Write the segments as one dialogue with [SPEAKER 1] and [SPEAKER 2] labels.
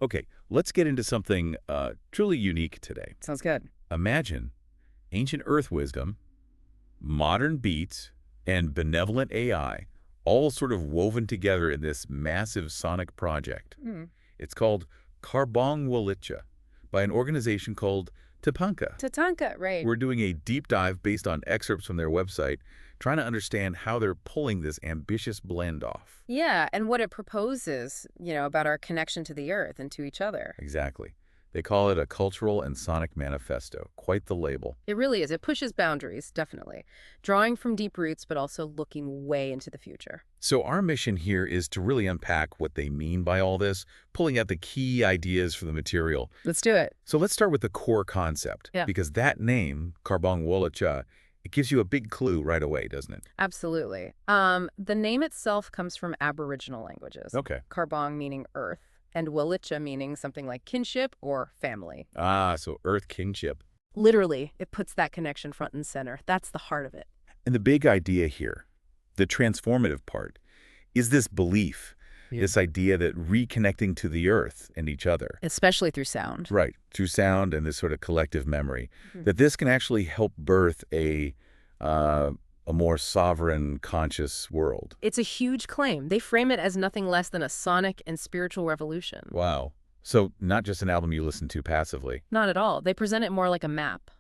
[SPEAKER 1] Okay, let's get into something truly unique today.
[SPEAKER 2] Sounds good.
[SPEAKER 1] Imagine ancient earth wisdom, modern beats, and benevolent AI all sort of woven together in this massive sonic project.
[SPEAKER 2] Mm.
[SPEAKER 1] It's called 𝗓𗕗𝗧𝗔𝗧𝗔𝗡 by an organization called TATANKA.
[SPEAKER 2] TATANKA, right.
[SPEAKER 1] We're doing a deep dive based on excerpts from their website, trying to understand how they're pulling this ambitious blend off.
[SPEAKER 2] Yeah, and what it proposes, about our connection to the earth and to each other.
[SPEAKER 1] Exactly. They call it a cultural and sonic manifesto. Quite the label.
[SPEAKER 2] It really is. It pushes boundaries, definitely. Drawing from deep roots, but also looking way into the future.
[SPEAKER 1] So our mission here is to really unpack what they mean by all this, pulling out the key ideas for the material.
[SPEAKER 2] Let's do it.
[SPEAKER 1] So let's start with the core concept.
[SPEAKER 2] Yeah.
[SPEAKER 1] Because that name, 𝗓𗕗𝗧𝗔𝗧𝗔𝗡, it gives you a big clue right away, doesn't it?
[SPEAKER 2] Absolutely. The name itself comes from Aboriginal languages.
[SPEAKER 1] Okay.
[SPEAKER 2] Karbong meaning earth, and Walicha meaning something like kinship or family.
[SPEAKER 1] Ah, so earth kinship.
[SPEAKER 2] Literally, it puts that connection front and center. That's the heart of it.
[SPEAKER 1] And the big idea here, the transformative part, is this belief, this idea that reconnecting to the earth and each other.
[SPEAKER 2] Especially through sound.
[SPEAKER 1] Right, through sound and this sort of collective memory, that this can actually help birth a more sovereign, conscious world.
[SPEAKER 2] It's a huge claim. They frame it as nothing less than a sonic and spiritual revolution.
[SPEAKER 1] Wow. So not just an album you listen to passively.
[SPEAKER 2] Not at all. They present it more like a map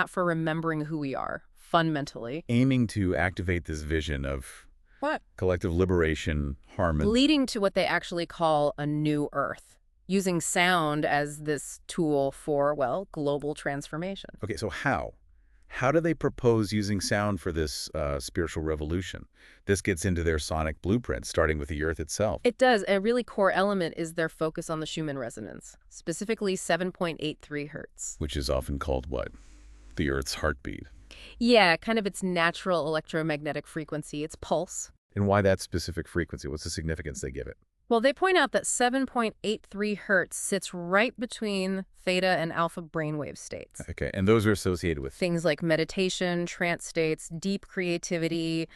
[SPEAKER 2] for remembering who we are, fundamentally.
[SPEAKER 1] Aiming to activate this vision of
[SPEAKER 2] What?
[SPEAKER 1] collective liberation, harmony.
[SPEAKER 2] Leading to what they actually call a new earth, using sound as this tool for, well, global transformation.
[SPEAKER 1] Okay, so how? How do they propose using sound for this spiritual revolution? This gets into their sonic blueprint, starting with the earth itself.
[SPEAKER 2] It does. A really core element is their focus on the Schumann resonance, specifically 7.83 hertz.
[SPEAKER 1] Which is often called what? The earth's heartbeat.
[SPEAKER 2] Yeah, kind of its natural electromagnetic frequency, its pulse.
[SPEAKER 1] And why that specific frequency? What's the significance they give it?
[SPEAKER 2] Well, they point out that 7.83 hertz sits right between theta and alpha brainwave states.
[SPEAKER 1] Okay, and those are associated with
[SPEAKER 2] Things like meditation, trance states, deep creativity,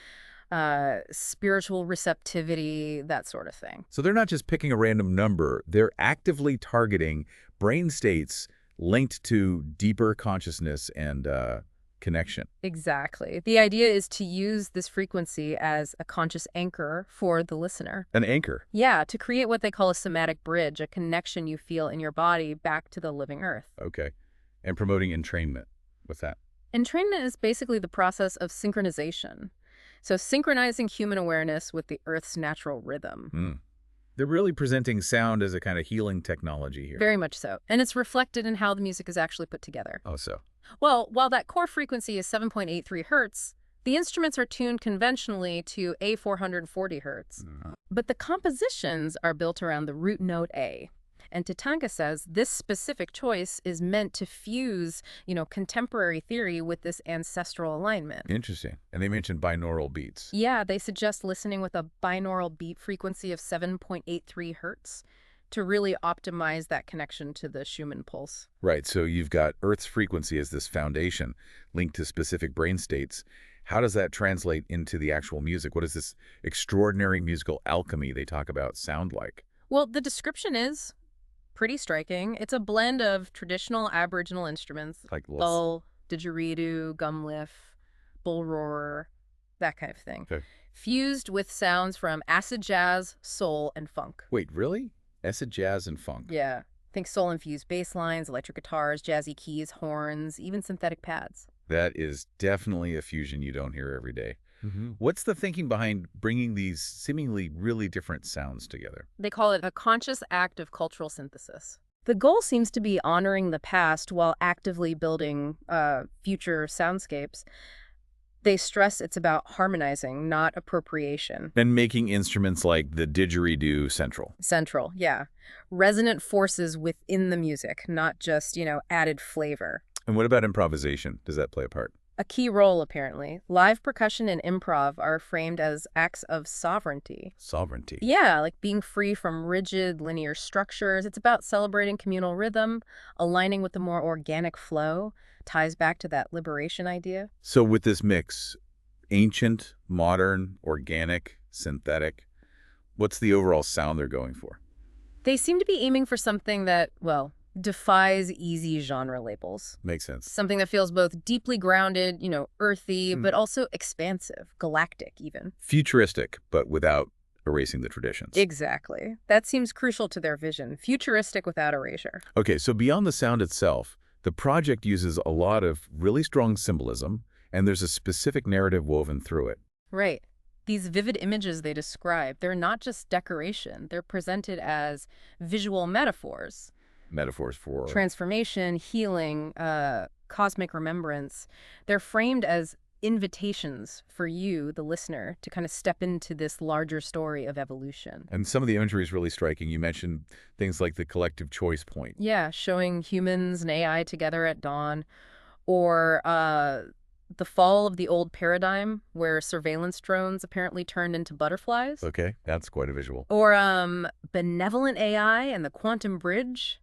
[SPEAKER 2] spiritual receptivity, that sort of thing.
[SPEAKER 1] So they're not just picking a random number. They're actively targeting brain states linked to deeper consciousness and connection.
[SPEAKER 2] Exactly. The idea is to use this frequency as a conscious anchor for the listener.
[SPEAKER 1] An anchor.
[SPEAKER 2] Yeah, to create what they call a somatic bridge, a connection you feel in your body back to the living earth.
[SPEAKER 1] Okay. And promoting entrainment. What's that?
[SPEAKER 2] Entrainment is basically the process of synchronization. So synchronizing human awareness with the earth's natural rhythm.
[SPEAKER 1] They're really presenting sound as a kind of healing technology here.
[SPEAKER 2] Very much so. And it's reflected in how the music is actually put together.
[SPEAKER 1] Oh, so.
[SPEAKER 2] Well, while that core frequency is 7.83 hertz, the instruments are tuned conventionally to A440 hertz. But the compositions are built around the root note A. And TATANKA says this specific choice is meant to fuse, contemporary theory with this ancestral alignment.
[SPEAKER 1] Interesting. And they mentioned binaural beats.
[SPEAKER 2] Yeah, they suggest listening with a binaural beat frequency of 7.83 hertz to really optimize that connection to the Schumann pulse.
[SPEAKER 1] Right, so you've got Earth's frequency as this foundation linked to specific brain states. How does that translate into the actual music? What does this extraordinary musical alchemy they talk about sound like?
[SPEAKER 2] Well, the description is pretty striking. It's a blend of traditional Aboriginal instruments,
[SPEAKER 1] Like
[SPEAKER 2] bull, didgeridoo, gumliff, bull roarer, that kind of thing, fused with sounds from acid jazz, soul, and funk.
[SPEAKER 1] Wait, really? Acid jazz and funk?
[SPEAKER 2] Yeah. Think soul-infused bass lines, electric guitars, jazzy keys, horns, even synthetic pads.
[SPEAKER 1] That is definitely a fusion you don't hear every day. What's the thinking behind bringing these seemingly really different sounds together?
[SPEAKER 2] They call it a conscious act of cultural synthesis. The goal seems to be honoring the past while actively building future soundscapes. They stress it's about harmonizing, not appropriation.
[SPEAKER 1] And making instruments like the didgeridoo central.
[SPEAKER 2] Central, yeah. Resonant forces within the music, not just, added flavor.
[SPEAKER 1] And what about improvisation? Does that play a part?
[SPEAKER 2] A key role, apparently. Live percussion and improv are framed as acts of sovereignty.
[SPEAKER 1] Sovereignty.
[SPEAKER 2] Yeah, like being free from rigid, linear structures. It's about celebrating communal rhythm, aligning with the more organic flow. Ties back to that liberation idea.
[SPEAKER 1] So with this mix, ancient, modern, organic, synthetic, what's the overall sound they're going for?
[SPEAKER 2] They seem to be aiming for something that, well, defies easy genre labels.
[SPEAKER 1] Makes sense.
[SPEAKER 2] Something that feels both deeply grounded, earthy, but also expansive, galactic even.
[SPEAKER 1] Futuristic, but without erasing the traditions.
[SPEAKER 2] Exactly. That seems crucial to their vision, futuristic without erasure.
[SPEAKER 1] Okay, so beyond the sound itself, the project uses a lot of really strong symbolism, and there's a specific narrative woven through it.
[SPEAKER 2] Right. These vivid images they describe, they're not just decoration. They're presented as visual metaphors.
[SPEAKER 1] Metaphors for...
[SPEAKER 2] Transformation, healing, cosmic remembrance. They're framed as invitations for you, the listener, to kind of step into this larger story of evolution.
[SPEAKER 1] And some of the imagery is really striking. You mentioned things like the collective choice point.
[SPEAKER 2] Yeah, showing humans and AI together at dawn, or the fall of the old paradigm where surveillance drones apparently turned into butterflies.
[SPEAKER 1] Okay, that's quite a visual.
[SPEAKER 2] Or benevolent AI and the quantum bridge.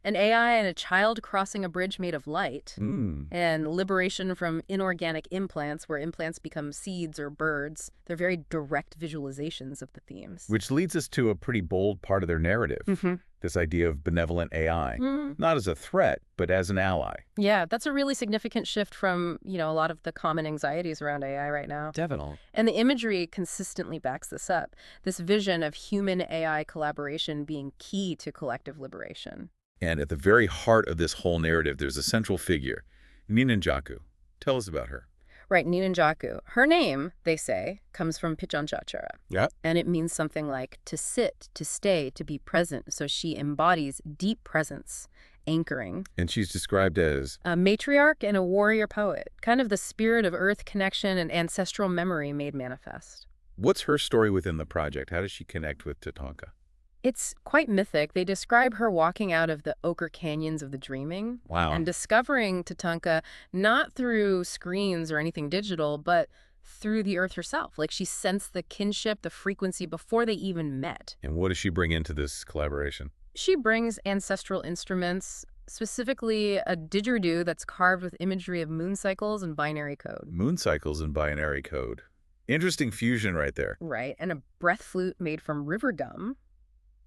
[SPEAKER 2] An AI and a child crossing a bridge made of light. And liberation from inorganic implants, where implants become seeds or birds. They're very direct visualizations of the themes.
[SPEAKER 1] Which leads us to a pretty bold part of their narrative. This idea of benevolent AI. Not as a threat, but as an ally.
[SPEAKER 2] Yeah, that's a really significant shift from, a lot of the common anxieties around AI right now.
[SPEAKER 1] Definitely.
[SPEAKER 2] And the imagery consistently backs this up. This vision of human-AI collaboration being key to collective liberation.
[SPEAKER 1] And at the very heart of this whole narrative, there's a central figure, 𝗓𝗓𝗓𝗓𝗓. Tell us about her.
[SPEAKER 2] Right, 𝗓𝗓𝗓𝗓𝗓. Her name, they say, comes from 𝗑𝗕ᗕᗕടാᗑ.
[SPEAKER 1] Yeah.
[SPEAKER 2] And it means something like to sit, to stay, to be present. So she embodies deep presence, anchoring.
[SPEAKER 1] And she's described as...
[SPEAKER 2] a matriarch and a warrior poet, kind of the spirit of earth connection and ancestral memory made manifest.
[SPEAKER 1] What's her story within the project? How does she connect with TATANKA?
[SPEAKER 2] It's quite mythic. They describe her walking out of the ochre canyons of the dreaming.
[SPEAKER 1] Wow.
[SPEAKER 2] And discovering TATANKA not through screens or anything digital, but through the earth herself. Like she sensed the kinship, the frequency before they even met.
[SPEAKER 1] And what does she bring into this collaboration?
[SPEAKER 2] She brings ancestral instruments, specifically a didgeridoo that's carved with imagery of moon cycles and binary code.
[SPEAKER 1] Moon cycles and binary code. Interesting fusion right there.
[SPEAKER 2] Right. And a breath flute made from river gum.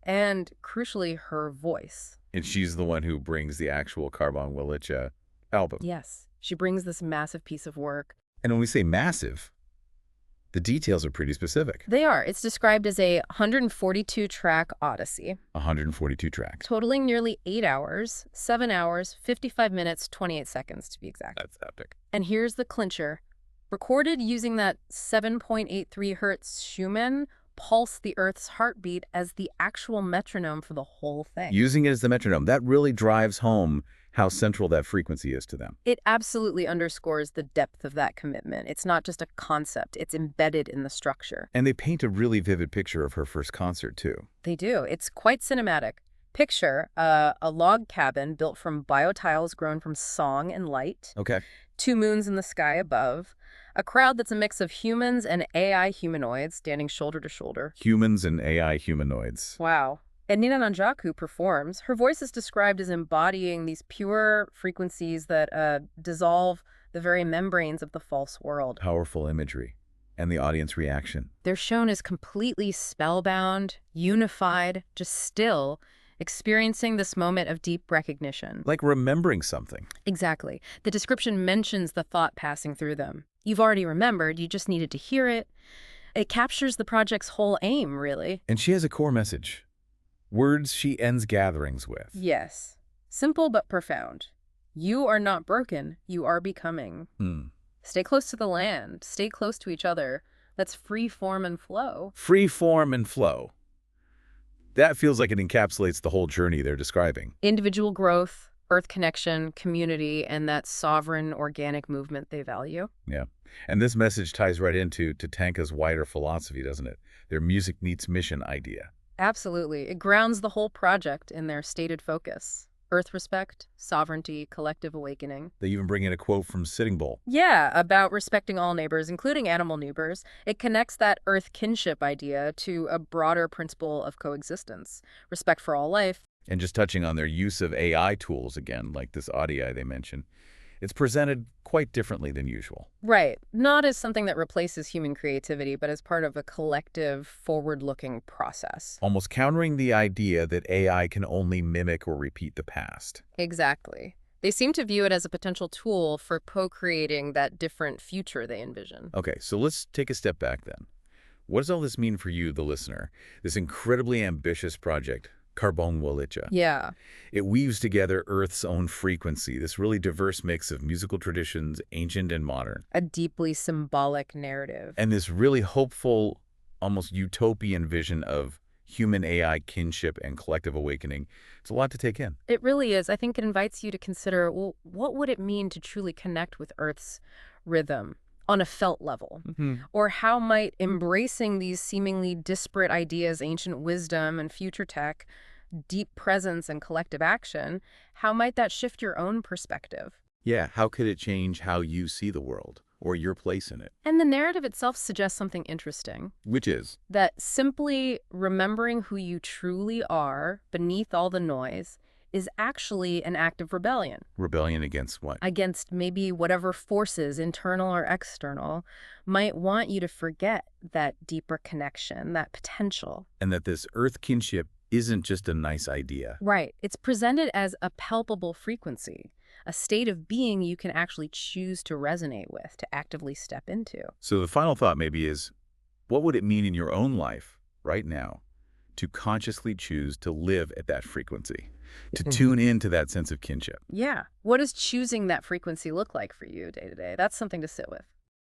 [SPEAKER 2] And, crucially, her voice.
[SPEAKER 1] And she's the one who brings the actual 𝗑ᗕᗕ� album.
[SPEAKER 2] Yes. She brings this massive piece of work.
[SPEAKER 1] And when we say massive, the details are pretty specific.
[SPEAKER 2] They are. It's described as a 142-track odyssey.
[SPEAKER 1] 142 tracks.
[SPEAKER 2] Totaling nearly 8 hours, 7 hours, 55 minutes, 28 seconds to be exact.
[SPEAKER 1] That's epic.
[SPEAKER 2] And here's the clincher. Recorded using that 7.83 hertz Schumann, pulse the Earth's heartbeat as the actual metronome for the whole thing.
[SPEAKER 1] Using it as the metronome, that really drives home how central that frequency is to them.
[SPEAKER 2] It absolutely underscores the depth of that commitment. It's not just a concept, it's embedded in the structure.
[SPEAKER 1] And they paint a really vivid picture of her first concert, too.
[SPEAKER 2] They do. It's quite cinematic. Picture a log cabin built from biotiles grown from song and light.
[SPEAKER 1] Okay.
[SPEAKER 2] 2 moons in the sky above. A crowd that's a mix of humans and AI humanoids standing shoulder to shoulder.
[SPEAKER 1] Humans and AI humanoids.
[SPEAKER 2] Wow. And 𝗓𝗓𝗓𝗓𝗓 performs. Her voice is described as embodying these pure frequencies that dissolve the very membranes of the false world.
[SPEAKER 1] Powerful imagery. And the audience reaction.
[SPEAKER 2] They're shown as completely spellbound, unified, just still, experiencing this moment of deep recognition.
[SPEAKER 1] Like remembering something.
[SPEAKER 2] Exactly. The description mentions the thought passing through them. You've already remembered, you just needed to hear it. It captures the project's whole aim, really.
[SPEAKER 1] And she has a core message. Words she ends gatherings with.
[SPEAKER 2] Yes. Simple but profound. You are not broken, you are becoming. Stay close to the land, stay close to each other. Let's free form and flow.
[SPEAKER 1] Free form and flow. That feels like it encapsulates the whole journey they're describing.
[SPEAKER 2] Individual growth, earth connection, community, and that sovereign organic movement they value.
[SPEAKER 1] Yeah. And this message ties right into TATANKA's wider philosophy, doesn't it? Their music meets mission idea.
[SPEAKER 2] Absolutely. It grounds the whole project in their stated focus. Earth respect, sovereignty, collective awakening.
[SPEAKER 1] They even bring in a quote from Sitting Bull.
[SPEAKER 2] Yeah, about respecting all neighbors, including animal neighbors. It connects that earth kinship idea to a broader principle of coexistence. Respect for all life.
[SPEAKER 1] And just touching on their use of AI tools again, like this audio they mentioned. It's presented quite differently than usual.
[SPEAKER 2] Right. Not as something that replaces human creativity, but as part of a collective, forward-looking process.
[SPEAKER 1] Almost countering the idea that AI can only mimic or repeat the past.
[SPEAKER 2] Exactly. They seem to view it as a potential tool for co-creating that different future they envision.
[SPEAKER 1] Okay, so let's take a step back then. What does all this mean for you, the listener? This incredibly ambitious project, 𝗓𗕗𝗓𗕗.
[SPEAKER 2] Yeah.
[SPEAKER 1] It weaves together Earth's own frequency, this really diverse mix of musical traditions, ancient and modern,
[SPEAKER 2] A deeply symbolic narrative.
[SPEAKER 1] and this really hopeful, almost utopian vision of human-AI kinship and collective awakening. It's a lot to take in.
[SPEAKER 2] It really is. I think it invites you to consider, well, what would it mean to truly connect with Earth's rhythm on a felt level? Or how might embracing these seemingly disparate ideas, ancient wisdom and future tech, deep presence and collective action, how might that shift your own perspective?
[SPEAKER 1] Yeah, how could it change how you see the world or your place in it?
[SPEAKER 2] And the narrative itself suggests something interesting.
[SPEAKER 1] Which is?
[SPEAKER 2] That simply remembering who you truly are beneath all the noise is actually an act of rebellion.
[SPEAKER 1] Rebellion against what?
[SPEAKER 2] Against maybe whatever forces, internal or external, might want you to forget that deeper connection, that potential.
[SPEAKER 1] And that this Earth kinship isn't just a nice idea.
[SPEAKER 2] Right. It's presented as a palpable frequency, a state of being you can actually choose to resonate with, to actively step into.
[SPEAKER 1] So the final thought maybe is, what would it mean in your own life right now to consciously choose to live at that frequency, to tune into that sense of kinship?
[SPEAKER 2] Yeah. What does choosing that frequency look like for you day to day? That's something to sit with.